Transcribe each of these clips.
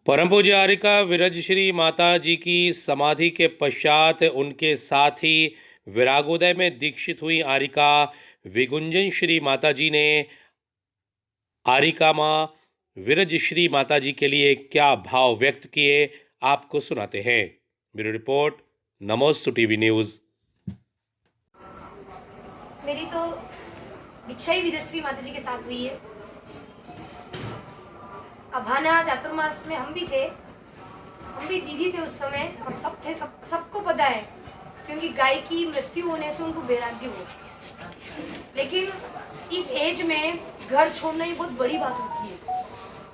परम पूज्य आरिका विरज श्री माता जी की समाधि के पश्चात उनके साथ ही विरागोदय में दीक्षित हुई आरिका विगुंजन श्री माता जी ने आरिका माँ विरज श्री माता जी के लिए क्या भाव व्यक्त किए, आपको सुनाते हैं। ब्यूरो रिपोर्ट, नमोस्तु टीवी न्यूज। मेरी तो दीक्षा ही विरश्री माता जी के साथ हुई है। अभाना चातुर्मास में हम भी थे, हम भी दीदी थे उस समय, और सब थे, सबको पता है क्योंकि गाय की मृत्यु होने से उनको वैराग्य हुआ। लेकिन इस एज में घर छोड़ना ही बहुत बड़ी बात होती है।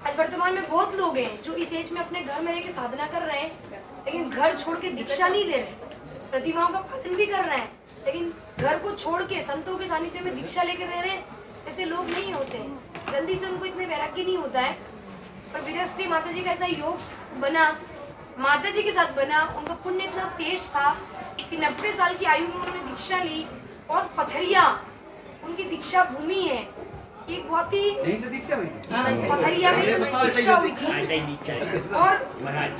आज वर्तमान में बहुत लोग हैं जो इस एज में अपने घर में रह के साधना कर रहे हैं, लेकिन घर छोड़ के दीक्षा नहीं ले रहे। प्रतिमाओं का पालन भी कर रहे हैं, लेकिन घर को छोड़ के संतों के सानिध्य में दीक्षा लेकर रह रहे हैं। ऐसे लोग नहीं होते हैं, जल्दी से उनको इतने वैराग्य नहीं होता है। पर विरश्री माता जी का ऐसा योग बना, माता जी के साथ बना। उनका पुण्य इतना तेज था कि 90 साल की आयु में उन्होंने दीक्षा ली, और पथरिया उनकी दीक्षा भूमि है। एक बहुत ही पथरिया में दीक्षा हुई थी, और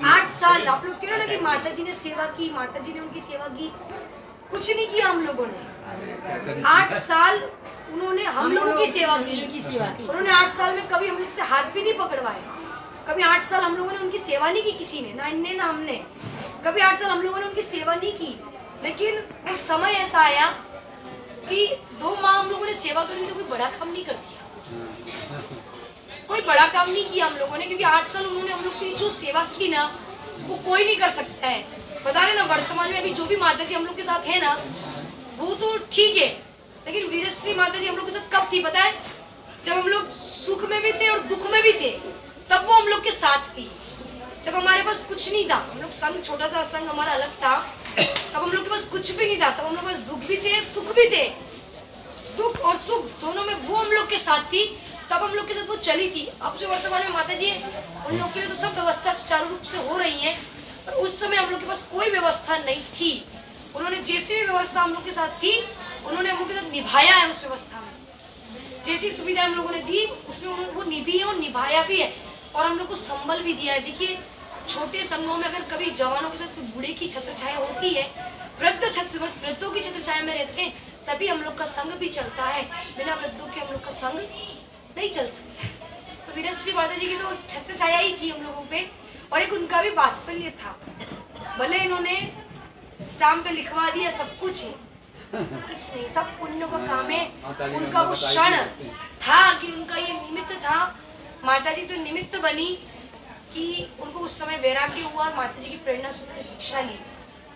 8 साल आप लोग कह रहे हो ना कि माता जी ने सेवा की, माता जी ने उनकी सेवा की। कुछ नहीं किया हम लोगों ने। 8 साल उन्होंने हम लोगों की सेवा की। उन्होंने 8 साल में कभी हम लोग से हाथ भी नहीं पकड़वाए। कभी 8 साल हम लोगों ने उनकी सेवा नहीं की, किसी ने, ना इनने ना हमने। कभी 8 साल हम लोगों ने उनकी सेवा नहीं की। लेकिन उस समय ऐसा आया कि 2 माह हम लोगों ने सेवा करी, तो कोई बड़ा काम नहीं कर दिया, कोई बड़ा काम नहीं किया हम लोगों ने, क्योंकि 8 साल उन्होंने हम लोग की जो सेवा की ना, वो कोई नहीं कर सकता है। बता रहे ना, वर्तमान में अभी जो भी माता जी हम लोग के साथ है ना, वो तो ठीक है, लेकिन विरश्री माता जी हम लोग के साथ कब थी पता है? जब हम लोग सुख में भी थे और दुख में भी थे, तब वो हम लोग के साथ थी। जब हमारे पास कुछ नहीं था, हम लोग संघ, छोटा सा संघ हमारा अलग था, तब हम लोग के पास कुछ भी नहीं था, तब हम लोग के पास दुख भी थे, सुख भी थे। दुख और सुख दोनों में वो हम लोग के साथ थी, तब हम लोग के साथ वो चली थी। अब जो वर्तमान में माता जी है, उन लोग के लिए तो सब व्यवस्था सुचारू रूप से हो रही है, पर उस समय हम लोग के पास कोई व्यवस्था नहीं थी। उन्होंने जैसी भी व्यवस्था हम लोग के साथ थी, उन्होंने हम लोग के साथ निभाया है। उस व्यवस्था में जैसी सुविधा हम लोगों ने दी, उसमें वो निभी है और निभाया भी है, और हम लोग को संबल भी दिया है। देखिए, छोटे संघों में अगर कभी जवानों के साथ बूढ़े की छत्र छाया होती है, वृद्धों की छत्र छाया में रहते हैं, तभी हम लोग का संघ भी चलता है। बिना वृद्धों के हम लोग का संघ नहीं चल सकता। तो विरश्री माता जी की तो छत्र छाया ही थी हम लोगों पे, और एक उनका भी वात्सल्य था। भले इन्होंने स्टाम्प पे लिखवा दिया सब कुछ है, कुछ नहीं, सब पुण्य का काम है। उनका वो क्षण था कि उनका ये निमित्त था, माता जी तो निमित्त बनी कि उनको उस समय वैराग्य हुआ, और माता जी की प्रेरणा से उन्होंने दीक्षा ली।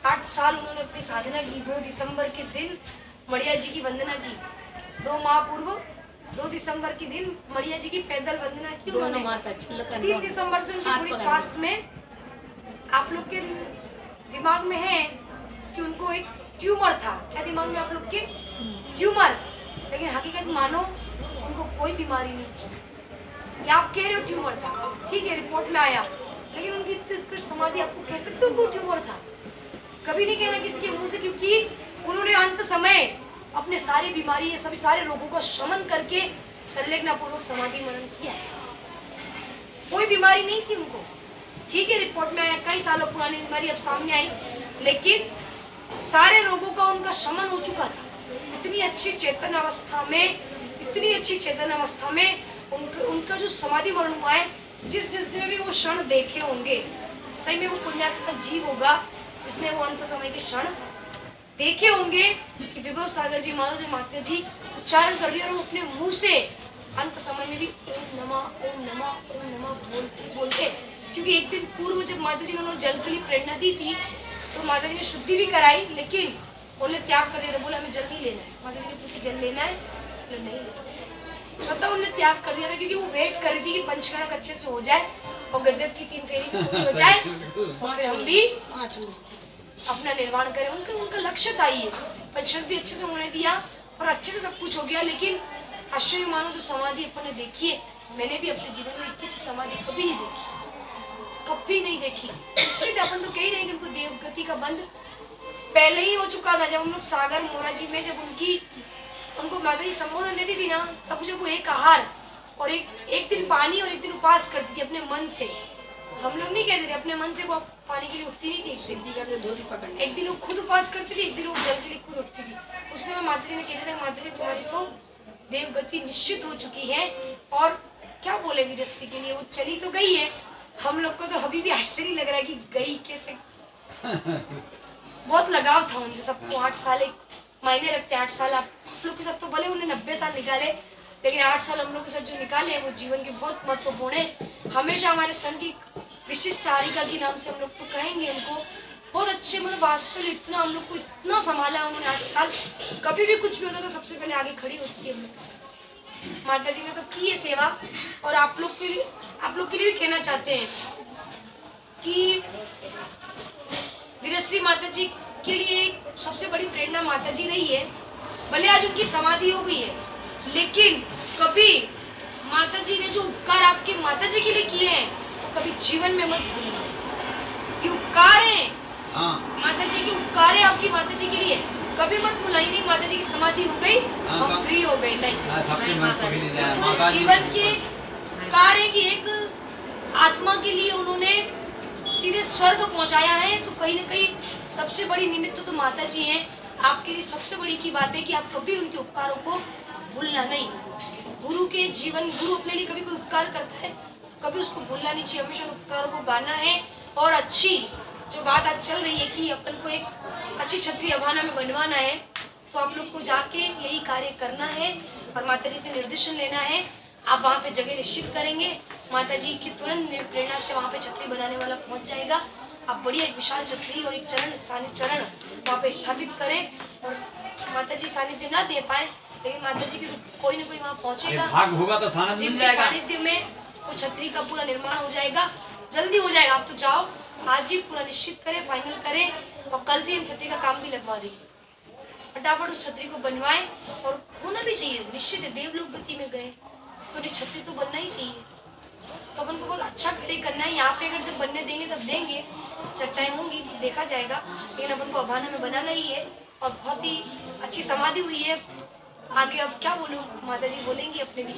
8 साल उन्होंने अपनी साधना की। 2 दिसंबर के दिन मड़िया जी की वंदना की। 2 माह पूर्व 2 दिसंबर के दिन मड़िया जी की पैदल वंदना की उन्होंने। 3 दिसंबर से उनकी थोड़ी स्वास्थ्य में, आप लोग के दिमाग में है कि उनको एक ट्यूमर था। क्या दिमाग में आप लोग के? ट्यूमर। लेकिन हकीकत मानो उनको कोई बीमारी नहीं थी। या आप कह रहे हो ट्यूमर था, ठीक है, रिपोर्ट में आया, लेकिन उनकी उत्कृष्ट समाधि, आपको कह सकते हो उनको ट्यूमर था? कभी नहीं कहना किसी के मुंह से, क्योंकि उन्होंने अंत समय अपने सारी बीमारी, सभी सारे रोगों का शमन करके संलग्न पूर्वक समाधि मरण किया है। कोई बीमारी नहीं थी उनको, ठीक है, रिपोर्ट में आया, कई सालों पुरानी बीमारी अब सामने आई, लेकिन सारे रोगों का उनका शमन हो चुका था। इतनी अच्छी चेतन अवस्था में, इतनी अच्छी चेतन अवस्था में उनका जो समाधि मरण हुआ है, जिस दिन भी वो क्षण देखे होंगे, सही में वो पुण्यात्मा जीव होगा जिसने वो अंत समय के क्षण देखे होंगे कि विभव सागर जी महाराज जो माता जी उच्चारण कर रही है, और वो अपने मुंह से अंत समय में भी ओम नमः ओम नमः ओम नमः बोलते। क्योंकि एक दिन पूर्व जब माता जी ने उन्होंने जल के लिए प्रेरणा दी थी, तो माता जी ने शुद्धि भी कराई, लेकिन उन्होंने त्याग कर दिया था। बोला हमें जल नहीं लेना है। माता जी ने पूछा जल लेना है? बोला नहीं लेना। स्वतः उन्होंने त्याग कर दिया था, क्योंकि वो वेट कर रही थी कि पंचकर्म अच्छे से हो जाए और गजब की 3 फेरी पूरी हो जाए, और फिर हम भी अपना निर्माण करें। उनका लक्ष्य था ये। पंचकर्म भी अच्छे से होने दिया और अच्छे से सब कुछ हो गया। लेकिन आश्चर्य मानो, जो समाधि अपन ने देखी है, मैंने भी अपने जीवन में इतनी अच्छी समाधि कभी नहीं देखी, कभी नहीं देखी। निश्चित अपन तो कह रहे हैं कि उनको देवगति का बंध पहले ही हो चुका था। जब हम लोग सागर मोरा जी में, जब उनको माता जी संबोधन देती थी ना, तब जब वो एक आहार और एक दिन पानी और एक दिन उपवास करती थी अपने मन से, हम लोग नहीं कहते थे, अपने मन से वो पानी के लिए उठती नहीं थी। सिद्धि करके धोती पकड़ने। एक दिन वो खुद उपवास करती थी, एक दिन वो जल के लिए खुद उठती थी। उस समय माता जी ने कहते थे, माता जी तुम्हारी तो देवगति निश्चित हो चुकी है। और क्या बोले वीरश्री के लिए, वो चली तो गई है। हम लोग को तो अभी भी आश्चर्य लग रहा है कि गई कैसे। बहुत लगाव था उनसे सबको। 8 साल एक मायने रखते हैं। 8 साल आप लोग के साथ तो भले उन्हें 90 साल निकाले, लेकिन 8 साल हम लोग के साथ जो निकाले हैं वो जीवन के बहुत महत्वपूर्ण है। हमेशा हमारे सन की विशिष्ट आरिका के नाम से हम लोग तो कहेंगे उनको। बहुत अच्छे मतलब वात्सल्य, इतना हम लोग को इतना संभाला उन्होंने 8 साल। कभी भी कुछ भी होता था सबसे पहले आगे खड़ी होती है हम लोग के साथ। माता जी ने तो की है सेवा। और आप लोग के लिए भी कहना चाहते हैं कि वीरश्री माता जी के लिए सबसे बड़ी प्रेरणा माता जी रही है। भले आज उनकी समाधि हो गई है, लेकिन कभी माता जी ने जो उपकार आपके माता जी के लिए किए हैं वो कभी जीवन में मत भूलना। ये उपकार है, माता जी के उपकार है आपकी माता जी के लिए, कभी मत भुलाइए। नहीं माता जी की समाधि हो गई, हम फ्री हो गए, नहीं। पूरे जीवन के कार्य की एक आत्मा के लिए उन्होंने सीधे स्वर्ग पहुंचाया है। तो कहीं ना कहीं सबसे बड़ी निमित्त तो माता जी हैं। आपके लिए सबसे बड़ी की बात है कि आप कभी उनके उपकारों को भूलना नहीं। गुरु के जीवन, गुरु अपने लिए कभी कोई उपकार करता है तो कभी उसको भूलना नहीं चाहिए, हमेशा उपकारों को गाना है। और अच्छी जो बात आज चल रही है कि अपन को एक अच्छी छतरी अभाना में बनवाना है, तो आप लोग को जाके यही कार्य करना है और माता जी से निर्देशन लेना है। आप वहाँ पे जगह निश्चित करेंगे, माता जी की तुरंत प्रेरणा से वहाँ पे छतरी बनाने वाला पहुँच जाएगा। आप बढ़िया एक विशाल छतरी और एक चरण वहाँ पे स्थापित करें। और माता जी सानिध्य ना दे पाए, लेकिन माता जी के कोई ना कोई वहाँ पहुँचेगा, भाग होगा तो सानिध्य मिल जाएगा। सानिध्य में वो छतरी का पूरा निर्माण हो जाएगा, जल्दी हो जाएगा। आप तो जाओ, आज ही पूरा निश्चित करें, फाइनल करें और कल से हम छतरी का काम भी लगवा देंगे। फटाफट उस छतरी को बनवाएं और होना भी चाहिए। निश्चित है, देवलोक गति में गए तो छतरी तो बनना ही चाहिए। तो अपन को बहुत अच्छा कार्य करना है। यहाँ पे अगर जब बनने देंगे तब देंगे, चर्चाएं होंगी, देखा जाएगा, लेकिन अपन को अभाना में बनाना ही है। और बहुत ही अच्छी समाधि हुई है। आगे अब क्या बोलूँ, माता जी बोलेंगी अपने विचार।